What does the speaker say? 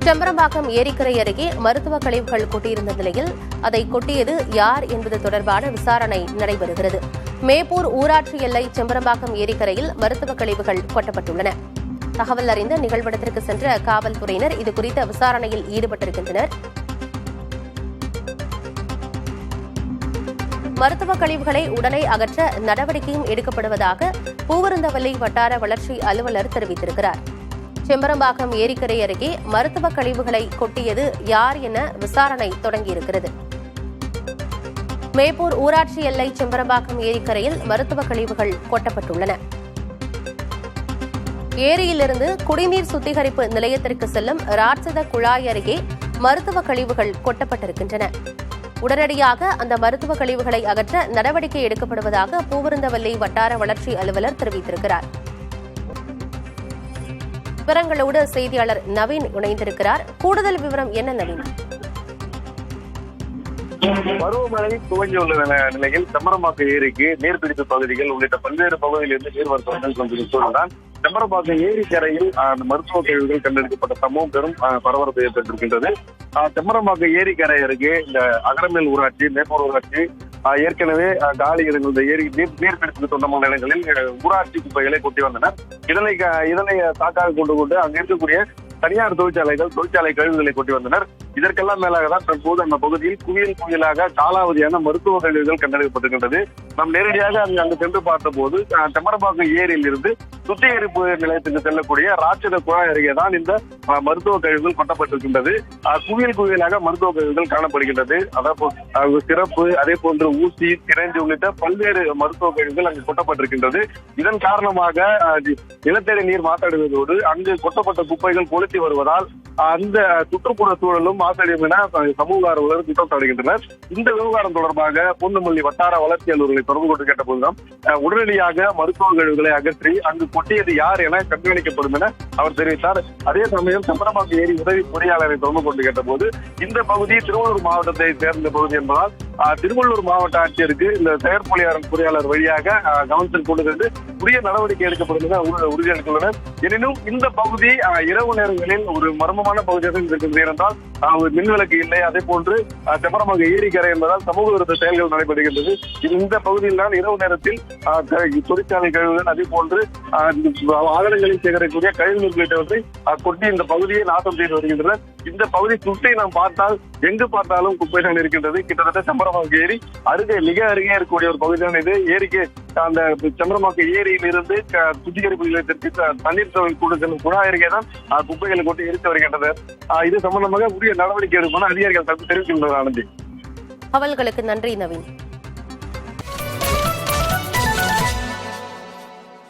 செம்பரம்பாக்கம் ஏரிக்கரை அருகே மருத்துவ கழிவுகள் கொட்டியிருந்த நிலையில் அதை கொட்டியது யார் என்பது தொடர்பான விசாரணை நடைபெறுகிறது. மேப்பூர் ஊராட்சி எல்லை செம்பரம்பாக்கம் ஏரிக்கரையில் மருத்துவ கழிவுகள் கொட்டப்பட்டுள்ளன. தகவல் அறிந்த நிகழ்விடத்திற்கு சென்ற காவல்துறையினர் இதுகுறித்த விசாரணையில் ஈடுபட்டிருக்கின்றனர். மருத்துவ கழிவுகளை உடனே அகற்ற நடவடிக்கையும் எடுக்கப்படுவதாக பூவிருந்தவல்லி வட்டார வளர்ச்சி அலுவலர் தெரிவித்திருக்கிறார். செம்பரம்பாக்கம் ஏரிக்கரை அருகே மருத்துவ கழிவுகளை கொட்டியது யார் என விசாரணை தொடங்கியிருக்கிறது. மேப்பூர் ஊராட்சி எல்லை செம்பரம்பாக்கம் ஏரிக்கரையில் மருத்துவ கழிவுகள் கொட்டப்பட்டுள்ளன. ஏரியிலிருந்து குடிநீர் சுத்திகரிப்பு நிலையத்திற்கு செல்லும் ராட்சத குழாய் அருகே மருத்துவ கழிவுகள் கொட்டப்பட்டிருக்கின்றன. உடனடியாக அந்த மருத்துவ கழிவுகளை அகற்ற நடவடிக்கை எடுக்கப்படுவதாக பூவிருந்தவல்லி வட்டார வளர்ச்சி அலுவலர் தெரிவித்திருக்கிறார். விவரங்களோடு செய்தியாளர் நவீன் இணைந்திருக்கிறார். கூடுதல் விவரம் என்ன நவீன்? பருவமழை துவங்கியுள்ள நிலையில் செம்பரம்பாக்கம் ஏரிக்கு நீர்பிடிப்பு பகுதிகள் உள்ளிட்ட பல்வேறு பகுதியிலிருந்து நீர்வரத்து கொண்டிருப்பதுதான் செம்பரம்பாக்கம் ஏரிக்கரையில் மருத்துவ கழிவுகள் கண்டெடுக்கப்பட்ட சம்பவம் பெரும் பரபரப்பை ஏற்பட்டிருக்கின்றது. செம்பரம்பாக்கம் ஏரிக்கரை அருகே இந்த அகரமேல் ஊராட்சி, மேப்பூர் ஊராட்சி ஏற்கனவே காலி இடங்கள் இந்த ஏரி நீர்பிடிப்புக்கு சொந்தமான இடங்களில் ஊராட்சி குப்பைகளை கொட்டி வந்தனர். இதனை தாக்காக கொண்டு அங்கு இருக்கக்கூடிய தனியார் தொழிற்சாலை கழிவுகளை கொட்டி வந்தனர். இதற்கெல்லாம் மேலாக தான் தற்போது அந்த பகுதியில் குவியலாக காலாவதியான மருத்துவ கழிவுகள் கண்டறியப்பட்டிருக்கின்றது. நாம் நேரடியாக அங்கு சென்று பார்த்த போது செம்பரம்பாக்கம் ஏரியில் இருந்து சுத்திகரிப்பு நிலையத்துக்கு செல்லக்கூடிய ராட்சத குழாய் அருகே தான் இந்த மருத்துவ கழிவுகள் கொட்டப்பட்டிருக்கின்றது. குவியலாக மருத்துவ கழிவுகள் காணப்படுகின்றது. அதாவது சிறப்பு, அதே போன்று ஊசி, சிரஞ்சு உள்ளிட்ட பல்வேறு மருத்துவ கழிவுகள் அங்கு கொட்டப்பட்டிருக்கின்றது. இதன் காரணமாக நிலத்தடி நீர் மாசடைவதோடு அங்கு கொட்டப்பட்ட குப்பைகள் கொளுத்தி வருவதால் அந்த சுற்றுப்புற சூழலும் மாசடையும் என சமூக ஆர்வலர் குற்றம் சாட்டுகின்றனர். இந்த விவகாரம் தொடர்பாக பூந்தமல்லி வட்டார வளர்ச்சி அலுவலர்களை தொடர்பு கொண்டு கேட்டபோதுதான் உடனடியாக மருத்துவ கழிவுகளை அகற்றி அங்கு கொட்டியது யார் என கண்காணிக்கப்படும் என அவர் தெரிவித்தார். அதே சமயம் செம்பரம்பாக்கம் ஏரி உதவி பொறியாளரை தொடர்பு கொண்டு கேட்டபோது இந்த பகுதி திருவள்ளூர் மாவட்டத்தை சேர்ந்த பகுதி என்பதால் திருவள்ளூர் மாவட்ட ஆட்சியருக்கு இந்த செயற்பொறியாளர் வழியாக கவனத்தில் கொண்டு சென்று உரிய நடவடிக்கை எடுக்கப்படும் என உறுதியளித்துள்ளனர். எனினும் இந்த பகுதி இரவு நேரங்களில் ஒரு மர்மமான பகுதியாக இருக்கின்றது. என்றால் மின்விளக்கு இல்லை. அதே போன்று செம்பரம்பாக்கம் ஏரிக்கரை என்பதால் சமூக விரோத செயல்கள் நடைபெறுகின்றது. இந்த பகுதியில் தான் இரவு நேரத்தில் தொழிற்சாலை கழிவுகள், அதே போன்று வாகனங்களில் சேகரிக்கக்கூடிய கழிவுநீர் உள்ளிட்டவற்றை கொட்டி இந்த பகுதியை நாசம் செய்து வருகின்றனர். இந்த பகுதி சுற்றி நாம் பார்த்தால் எங்கு பார்த்தாலும் குப்பைகள் இருக்கின்றது. கிட்டத்தட்ட செம்பரம்பாக்கம் ஏரி மிக அருகே இருக்கக்கூடிய ஒரு பகுதிதான் இது. ஏரிக்கு அந்த செம்பரம்பாக்கம் ஏரியில் இருந்து சுத்திகரிப்பு நிலையத்திற்கு தண்ணீர் செல்லும் குழாய் அருகே தான் குப்பைகளை கொண்டு எரித்து வருகின்றனர். இது சம்பந்தமாக உரிய நடவடிக்கை எடுக்கணும் அதிகாரிகள் தெரிவிக்கின்றனர். ஆனந்தி, அவர்களுக்கு நன்றி நவீன்.